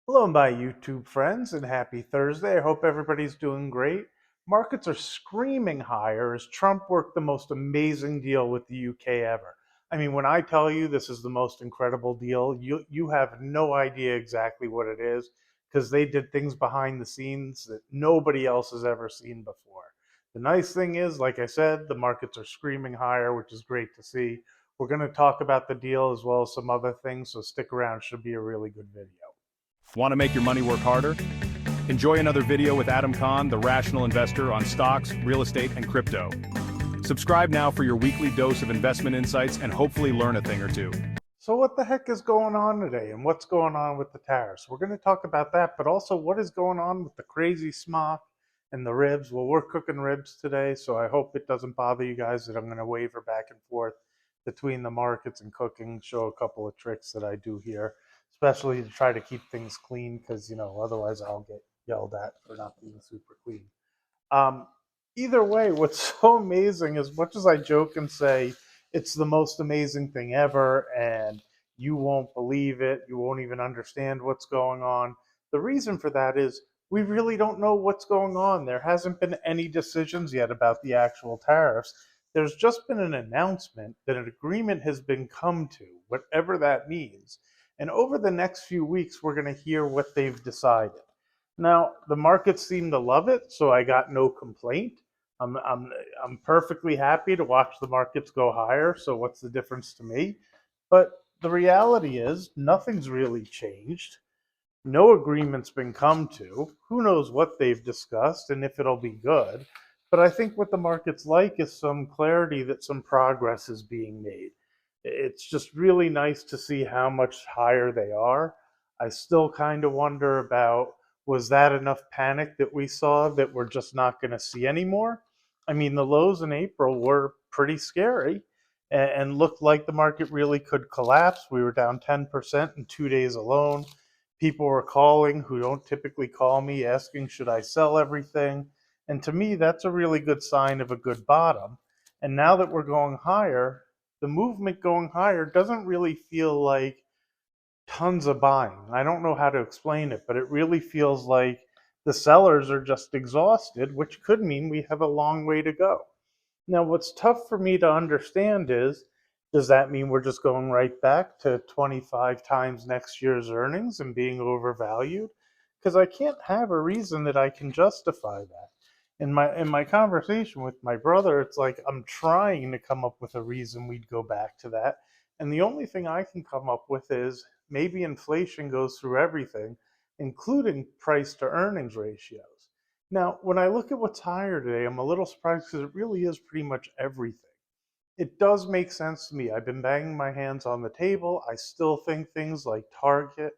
Hello, my YouTube friends, and happy Thursday. I hope everybody's doing great. Markets are screaming higher as Trump worked the most amazing deal with the UK ever. I mean, when I tell you this is the most incredible deal, you have no idea exactly what it is because they did things behind the scenes that nobody else has ever seen before. The nice thing is, like I said, the markets are screaming higher, which is great to see. We're going to talk about the deal as well as some other things, so stick around. Should be a really good video. Want to make your money work harder? Enjoy another video with Adam Kahn, the rational investor on stocks, real estate, and crypto. Subscribe now for your weekly dose of investment insights and hopefully learn a thing or two. So, what the heck is going on today and what's going on with the tariffs? We're going to talk about that, but also what is going on with the crazy smock and the ribs. Well, we're cooking ribs today, so I hope it doesn't bother you guys that I'm going to waver back and forth between the markets and cooking, show a couple of tricks that I do here, especially to try to keep things clean because, otherwise I'll get yelled at for not being super clean. Um, Either way, what's so amazing, as much as I joke and say it's the most amazing thing ever, and you won't believe it, you won't even understand what's going on. The reason for that is we really don't know what's going on. There hasn't been any decisions yet about the actual tariffs. There's just been an announcement that an agreement has been come to, whatever that means. And over the next few weeks, we're going to hear what they've decided. Now, the markets seem to love it, so I got no complaint. I'm, I'm, I'm perfectly happy to watch the markets go higher, so what's the difference to me? But the reality is, nothing's really changed. No agreement's been come to. Who knows what they've discussed and if it'll be good. But I think what the market's like is some clarity that some progress is being made. It's just really nice to see how much higher they are. I still kind of wonder about, was that enough panic that we saw that we're just not going to see anymore? I mean, the lows in April were pretty scary and looked like the market really could collapse. We were down 10% in 2 days alone. People were calling who don't typically call me asking, should I sell everything? And to me, that's a really good sign of a good bottom. And now that we're going higher, the movement going higher doesn't really feel like tons of buying. I don't know how to explain it, but it really feels like the sellers are just exhausted, which could mean we have a long way to go. Now, what's tough for me to understand is, does that mean we're just going right back to 25 times next year's earnings and being overvalued? Because I can't have a reason that I can justify that. In my conversation with my brother, it's like I'm trying to come up with a reason we'd go back to that. And the only thing I can come up with is maybe inflation goes through everything, including price to earnings ratios. Now, when I look at what's higher today, I'm a little surprised because it really is pretty much everything. It does make sense to me. I've been banging my hands on the table. I still think things like Target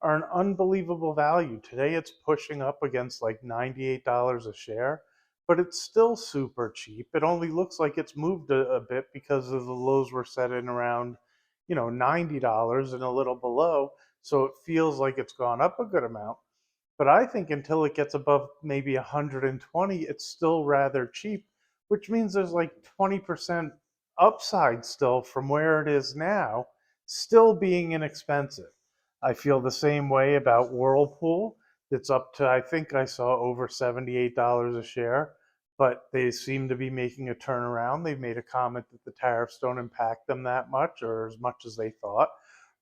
are an unbelievable value. Today it's pushing up against like $98 a share, but it's still super cheap. It only looks like it's moved a bit because of the lows were set in around, $90 and a little below. So it feels like it's gone up a good amount. But I think until it gets above maybe 120, it's still rather cheap, which means there's like 20% upside still from where it is now, still being inexpensive. I feel the same way about Whirlpool. It's up to, I think I saw over $78 a share, but they seem to be making a turnaround. They've made a comment that the tariffs don't impact them that much or as much as they thought.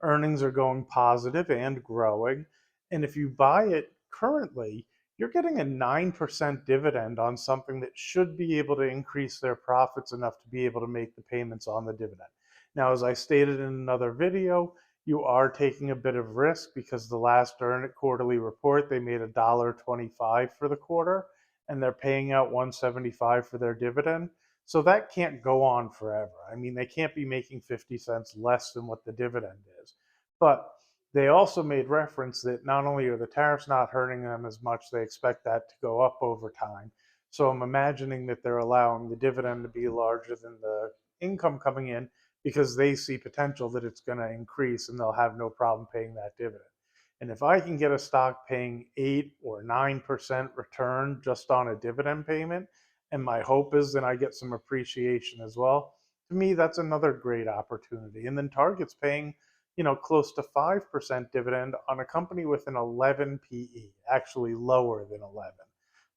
Earnings are going positive and growing. And if you buy it currently, you're getting a 9% dividend on something that should be able to increase their profits enough to be able to make the payments on the dividend. Now, as I stated in another video, you are taking a bit of risk because the last quarterly report, they made $1.25 for the quarter and they're paying out 175 for their dividend. So that can't go on forever. I mean, they can't be making 50 cents less than what the dividend is. But they also made reference that not only are the tariffs not hurting them as much, they expect that to go up over time. So I'm imagining that they're allowing the dividend to be larger than the income coming in because they see potential that it's going to increase and they'll have no problem paying that dividend. And if I can get a stock paying 8 or 9% return just on a dividend payment, and my hope is then I get some appreciation as well, to me, that's another great opportunity. And then Target's paying close to 5% dividend on a company with an 11 PE, actually lower than 11,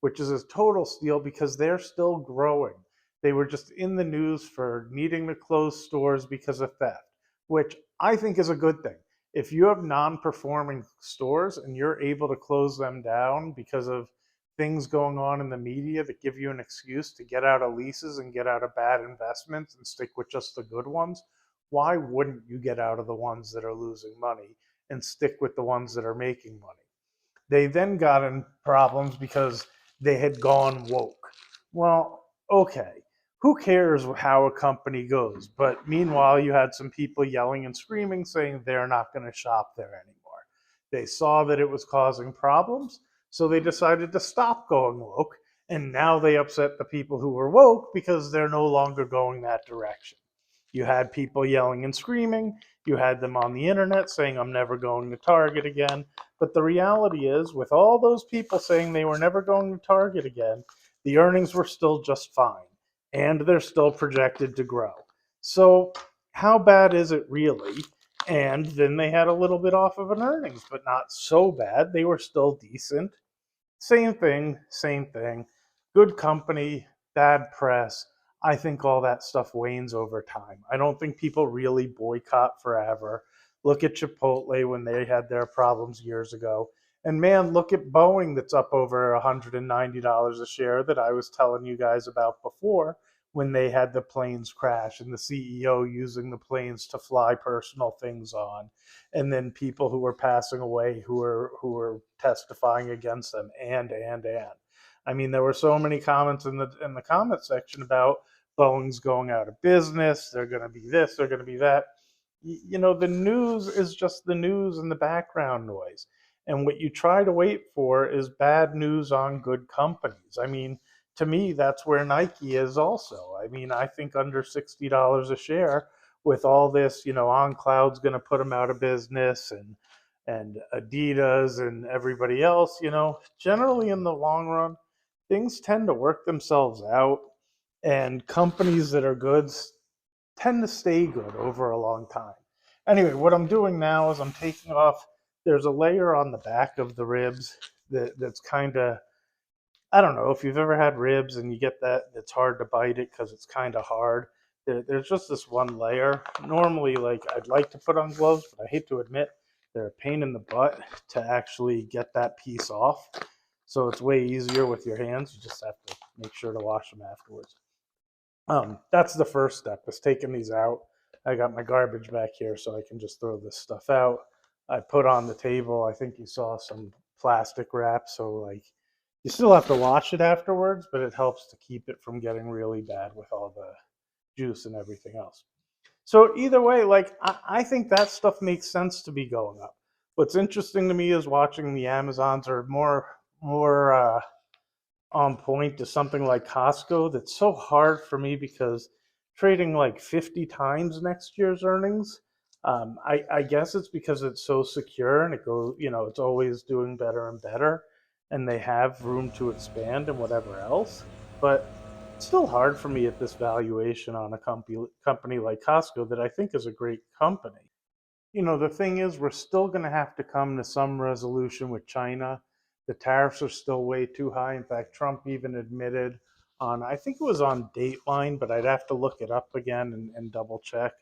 which is a total steal because they're still growing. They were just in the news for needing to close stores because of theft, which I think is a good thing. If you have non-performing stores and you're able to close them down because of things going on in the media that give you an excuse to get out of leases and get out of bad investments and stick with just the good ones, why wouldn't you get out of the ones that are losing money and stick with the ones that are making money? They then got in problems because they had gone woke. Well, okay, who cares how a company goes? But meanwhile, you had some people yelling and screaming saying they're not going to shop there anymore. They saw that it was causing problems, so they decided to stop going woke. And now they upset the people who were woke because they're no longer going that direction. You had people yelling and screaming. You had them on the internet saying, I'm never going to Target again. But the reality is, with all those people saying they were never going to Target again, the earnings were still just fine. And they're still projected to grow. So, how bad is it really? And then they had a little bit off of an earnings, but not so bad. They were still decent. Same thing, same thing. Good company, bad press. I think all that stuff wanes over time. I don't think people really boycott forever. Look at Chipotle when they had their problems years ago. And man, look at Boeing that's up over $190 a share that I was telling you guys about before when they had the planes crash and the CEO using the planes to fly personal things on, and then people who were passing away who were testifying against them, and I mean, there were so many comments in the comment section about Boeing's going out of business, they're going to be this, they're going to be that. The news is just the news and the background noise, and what you try to wait for is bad news on good companies. I mean, to me, that's where Nike is also. I mean, I think under $60 a share, with all this, on cloud's going to put them out of business, and Adidas and everybody else, generally in the long run, things tend to work themselves out, and companies that are good tend to stay good over a long time. Anyway, what I'm doing now is I'm taking off. There's a layer on the back of the ribs that's kind of, I don't know if you've ever had ribs and you get that, it's hard to bite it because it's kind of hard. There's just this one layer. Normally, like, I'd like to put on gloves, but I hate to admit they're a pain in the butt to actually get that piece off. So it's way easier with your hands. You just have to make sure to wash them afterwards. That's the first step, is taking these out. I got my garbage back here so I can just throw this stuff out. I put on the table, I think you saw some plastic wrap, so like, you still have to wash it afterwards, but it helps to keep it from getting really bad with all the juice and everything else. So either way, like, I think that stuff makes sense to be going up. What's interesting to me is watching the Amazons are more on point to something like Costco. That's so hard for me because trading like 50 times next year's earnings. I guess it's because it's so secure and it goes, it's always doing better and better, and they have room to expand and whatever else. But it's still hard for me at this valuation on a company like Costco that I think is a great company. The thing is, we're still going to have to come to some resolution with China. The tariffs are still way too high. In fact, Trump even admitted on, I think it was on Dateline, but I'd have to look it up again and double check,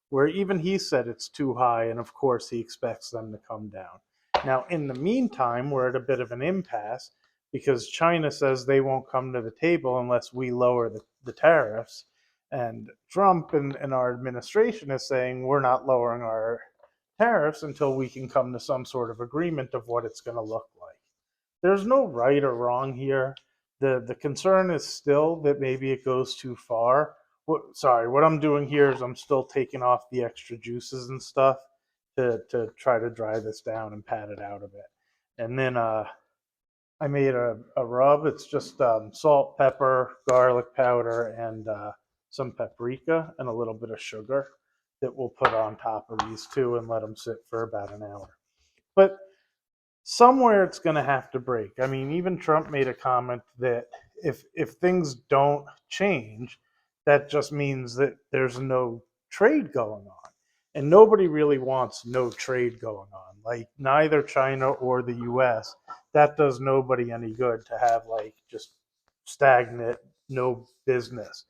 where even he said it's too high. And of course, he expects them to come down. Now, in the meantime, we're at a bit of an impasse because China says they won't come to the table unless we lower the tariffs. And Trump and our administration is saying we're not lowering our tariffs until we can come to some sort of agreement of what it's going to look like. There's no right or wrong here. The concern is still that maybe it goes too far. What I'm doing here is I'm still taking off the extra juices and stuff to try to dry this down and pat it out a bit. And then I made a rub. It's just salt, pepper, garlic powder, and some paprika and a little bit of sugar that we'll put on top of these two and let them sit for about an hour. But somewhere it's going to have to break. I mean, even Trump made a comment that if things don't change, that just means that there's no trade going on. And nobody really wants no trade going on. Like neither China or the US. That does nobody any good to have like just stagnant, no business.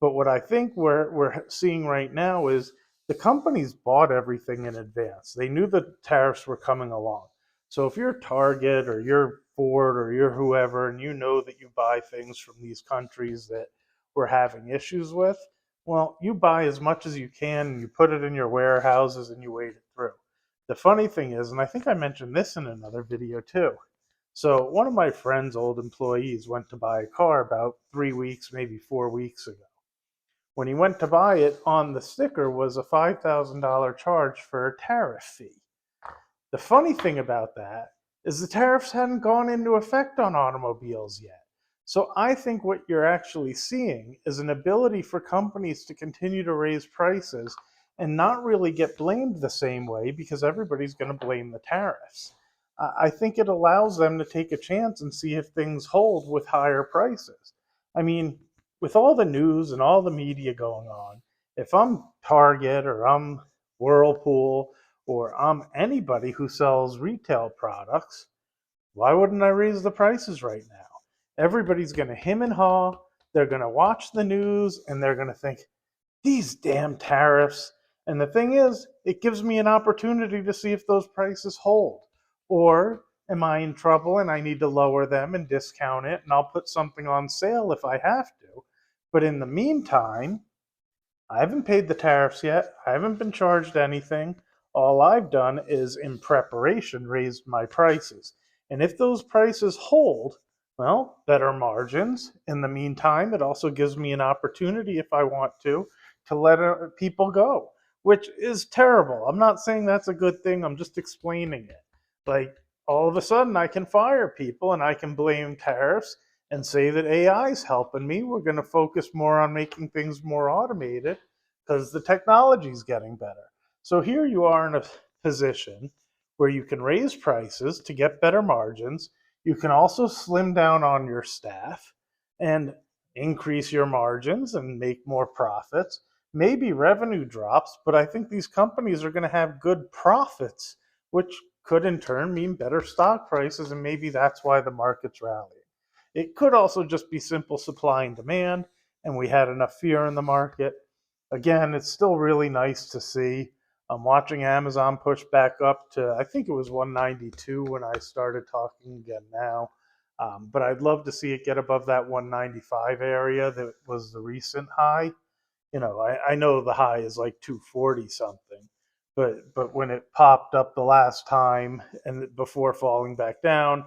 But what I think we're seeing right now is the companies bought everything in advance. They knew the tariffs were coming along. So if you're Target or you're Ford or you're whoever, and you know that you buy things from these countries that we're having issues with, well, you buy as much as you can and you put it in your warehouses and you wait it through. The funny thing is, and I think I mentioned this in another video too. So one of my friend's old employees went to buy a car about 3 weeks, maybe 4 weeks ago. When he went to buy it, on the sticker was a $5,000 charge for a tariff fee. The funny thing about that is the tariffs hadn't gone into effect on automobiles yet. So I think what you're actually seeing is an ability for companies to continue to raise prices and not really get blamed the same way because everybody's going to blame the tariffs. I think it allows them to take a chance and see if things hold with higher prices. I mean, with all the news and all the media going on, if I'm Target or I'm Whirlpool or I'm anybody who sells retail products, why wouldn't I raise the prices right now? Everybody's going to hem and haw. They're going to watch the news and they're going to think, these damn tariffs. And the thing is, it gives me an opportunity to see if those prices hold. Or am I in trouble and I need to lower them and discount it and I'll put something on sale if I have to. But in the meantime, I haven't paid the tariffs yet. I haven't been charged anything. All I've done is, in preparation, raised my prices. And if those prices hold, well, better margins. In the meantime, it also gives me an opportunity, if I want to let people go, which is terrible. I'm not saying that's a good thing. I'm just explaining it. Like, all of a sudden, I can fire people and I can blame tariffs and say that AI is helping me. We're going to focus more on making things more automated because the technology is getting better. So here you are in a position where you can raise prices to get better margins. You can also slim down on your staff and increase your margins and make more profits. Maybe revenue drops, but I think these companies are going to have good profits, which could in turn mean better stock prices, and maybe that's why the market's rallying. It could also just be simple supply and demand, and we had enough fear in the market. Again, it's still really nice to see. I'm watching Amazon push back up to, I think it was 192 when I started talking again now. But I'd love to see it get above that 195 area that was the recent high. I know the high is like 240 something, but when it popped up the last time and before falling back down,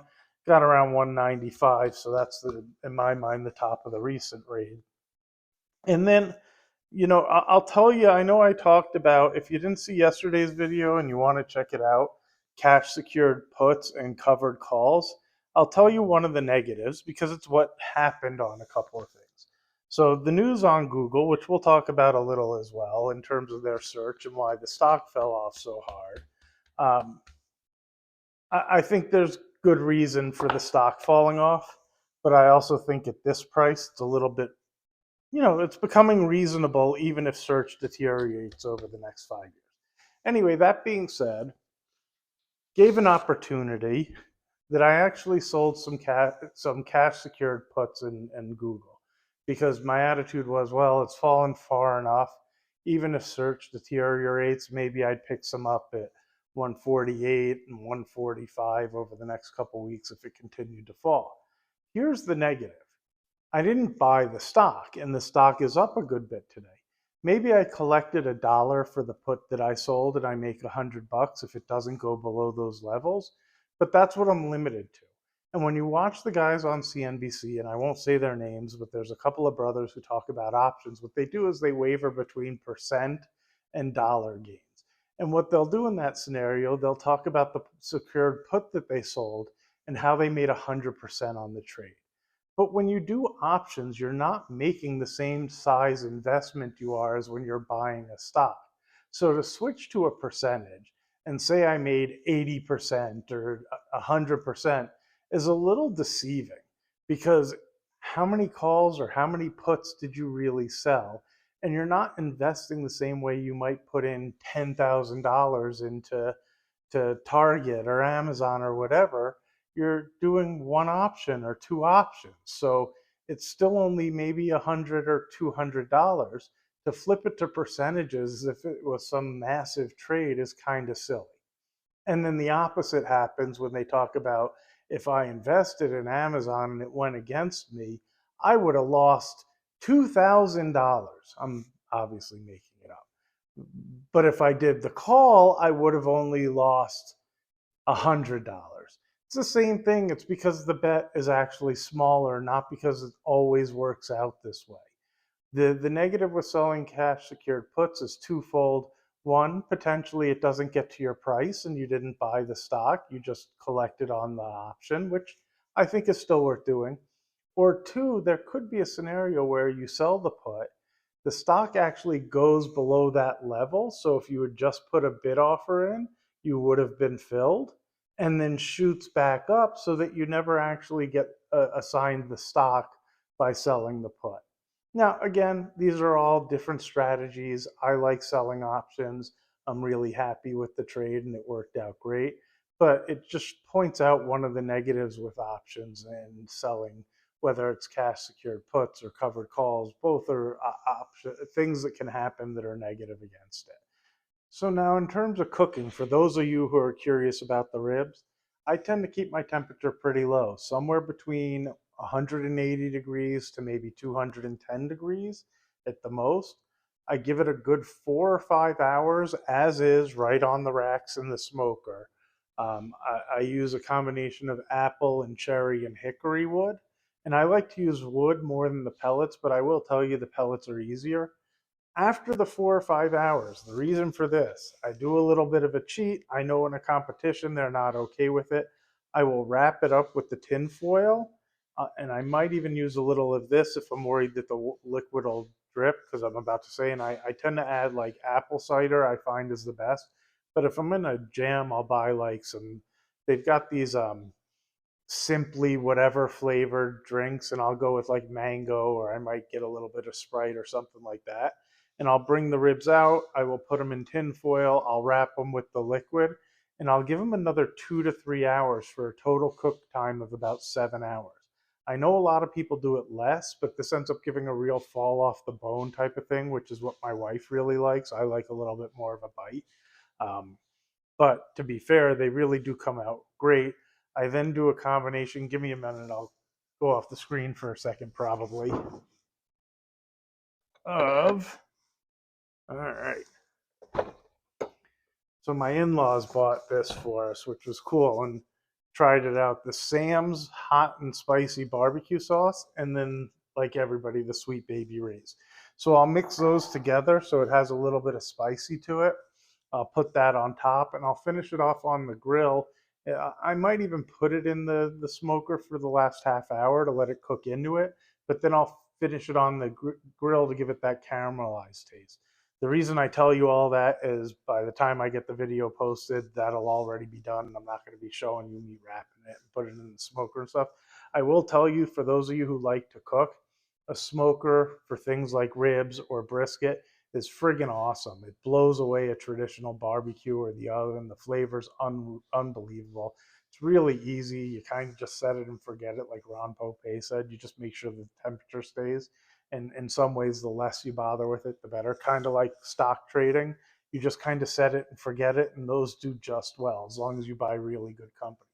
got around 195. So that's in my mind, the top of the recent raid. And then, I'll tell you, I know I talked about, if you didn't see yesterday's video and you want to check it out, cash secured puts and covered calls. I'll tell you one of the negatives because it's what happened on a couple of things. So the news on Google, which we'll talk about a little as well in terms of their search and why the stock fell off so hard. Um, I think there's good reason for the stock falling off, but I also think at this price, it's a little bit, it's becoming reasonable even if search deteriorates over the next 5 years. Anyway, that being said, gave an opportunity that I actually sold some cash secured puts in Google because my attitude was, well, it's fallen far enough. Even if search deteriorates, maybe I'd pick some up at 148 and 145 over the next couple weeks if it continued to fall. Here's the negative. I didn't buy the stock, and the stock is up a good bit today. Maybe I collected $1 for the put that I sold, and I make $100 if it doesn't go below those levels. But that's what I'm limited to. And when you watch the guys on CNBC, and I won't say their names, but there's a couple of brothers who talk about options. What they do is they waver between percent and dollar gains. And what they'll do in that scenario, they'll talk about the secured put that they sold and how they made 100% on the trade. But when you do options, you're not making the same size investment you are as when you're buying a stock. So to switch to a percentage and say I made 80% or 100% is a little deceiving because how many calls or how many puts did you really sell? and you're not investing the same way you might put in $10,000 into Target or Amazon or whatever. You're doing one option or two options. So it's still only maybe $100 or $200. To flip it to percentages, if it was some massive trade, is kind of silly. And then the opposite happens when they talk about, if I invested in Amazon and it went against me, I would have lost $2,000. I'm obviously making it up. But if I did the call, I would have only lost $100. It's the same thing. It's because the bet is actually smaller, not because it always works out this way. The negative with selling cash secured puts is twofold. One, potentially it doesn't get to your price and you didn't buy the stock, you just collected on the option, which I think is still worth doing. Or two, there could be a scenario where you sell the put, the stock actually goes below that level. So if you had just put a bid offer in, you would have been filled, and then shoots back up so that you never actually get assigned the stock by selling the put. Now, again, these are all different strategies. I like selling options. I'm really happy with the trade and it worked out great. But it just points out one of the negatives with options and selling, whether it's cash secured puts or covered calls. Both are things that can happen that are negative against it. So now in terms of cooking, for those of you who are curious about the ribs, I tend to keep my temperature pretty low, somewhere between 180 degrees to maybe 210 degrees at the most. I give it a good 4 or 5 hours as is, right on the racks in the smoker. I use a combination of apple and cherry and hickory wood. And I like to use wood more than the pellets, but I will tell you the pellets are easier. After the 4 or 5 hours, the reason for this, I do a little bit of a cheat. I know in a competition they're not okay with it. I will wrap it up with the tin foil, and I might even use a little of this if I'm worried that the liquid will drip, because I'm about to say, and I tend to add like apple cider, I find is the best. But if I'm in a jam, I'll buy like some, they've got these simply whatever flavored drinks, and I'll go with like mango, or I might get a little bit of Sprite or something like that. And I'll bring the ribs out, I will put them in tin foil, I'll wrap them with the liquid, and I'll give them another 2 to 3 hours for a total cook time of about 7 hours. I know a lot of people do it less, but this ends up giving a real fall off the bone type of thing, which is what my wife really likes. I like a little bit more of a bite. Um, but to be fair, they really do come out great. I then do a combination. Give me a minute. I'll go off the screen for a second, probably. Of, all right. So my in-laws bought this for us, which was cool, and tried it out. The Sam's hot and spicy barbecue sauce, and then, like everybody, the Sweet Baby Ray's. So I'll mix those together so it has a little bit of spicy to it. I'll put that on top, and I'll finish it off on the grill. I might even put it in the smoker for the last half hour to let it cook into it, but then I'll finish it on the grill to give it that caramelized taste. The reason I tell you all that is by the time I get the video posted, that'll already be done, and I'm not going to be showing you me wrapping it and putting it in the smoker and stuff. I will tell you, for those of you who like to cook, a smoker for things like ribs or brisket is friggin' awesome. It blows away a traditional barbecue or the oven. The flavor's unbelievable. It's really easy. You kind of just set it and forget it, like Ron Pope said. You just make sure the temperature stays. And in some ways, the less you bother with it, the better. Kind of like stock trading. You just kind of set it and forget it, and those do just well, as long as you buy really good companies.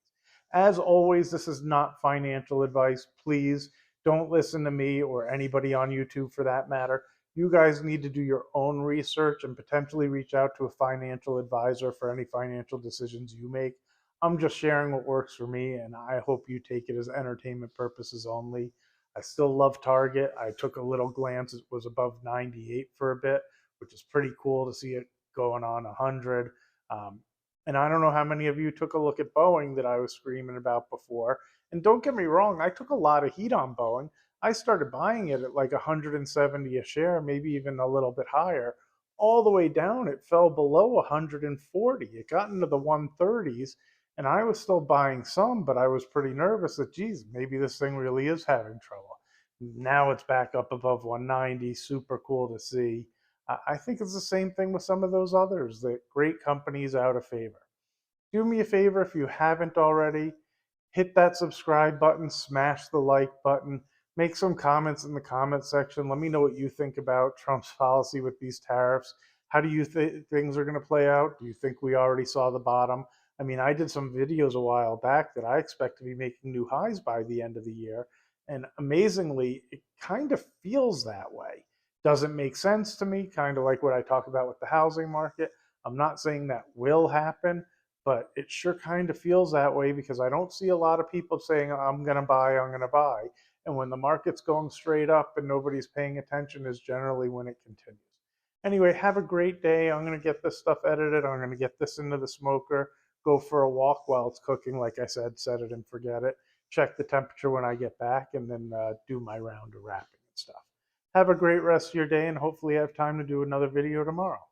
As always, this is not financial advice. Please don't listen to me or anybody on YouTube for that matter. You guys need to do your own research and potentially reach out to a financial advisor for any financial decisions you make. I'm just sharing what works for me, and I hope you take it as entertainment purposes only. I still love Target. I took a little glance. It was above 98 for a bit, which is pretty cool to see it going on 100. Um, and I don't know how many of you took a look at Boeing that I was screaming about before. And don't get me wrong, I took a lot of heat on Boeing. I started buying it at like 170 a share, maybe even a little bit higher. All the way down, it fell below 140. It got into the 130s, and I was still buying some, but I was pretty nervous that, geez, maybe this thing really is having trouble. Now it's back up above 190. Super cool to see. I think it's the same thing with some of those others, that great companies out of favor. Do me a favor if you haven't already, hit that subscribe button, smash the like button, make some comments in the comment section. Let me know what you think about Trump's policy with these tariffs. How do you think things are going to play out? Do you think we already saw the bottom? I mean, I did some videos a while back that I expect to be making new highs by the end of the year. And amazingly, it kind of feels that way. Doesn't make sense to me, kind of like what I talk about with the housing market. I'm not saying that will happen, but it sure kind of feels that way because I don't see a lot of people saying, I'm going to buy, I'm going to buy. And when the market's going straight up and nobody's paying attention is generally when it continues. Anyway, have a great day. I'm going to get this stuff edited. I'm going to get this into the smoker, go for a walk while it's cooking. Like I said, set it and forget it. Check the temperature when I get back, and then do my round of wrapping and stuff. Have a great rest of your day, and hopefully have time to do another video tomorrow.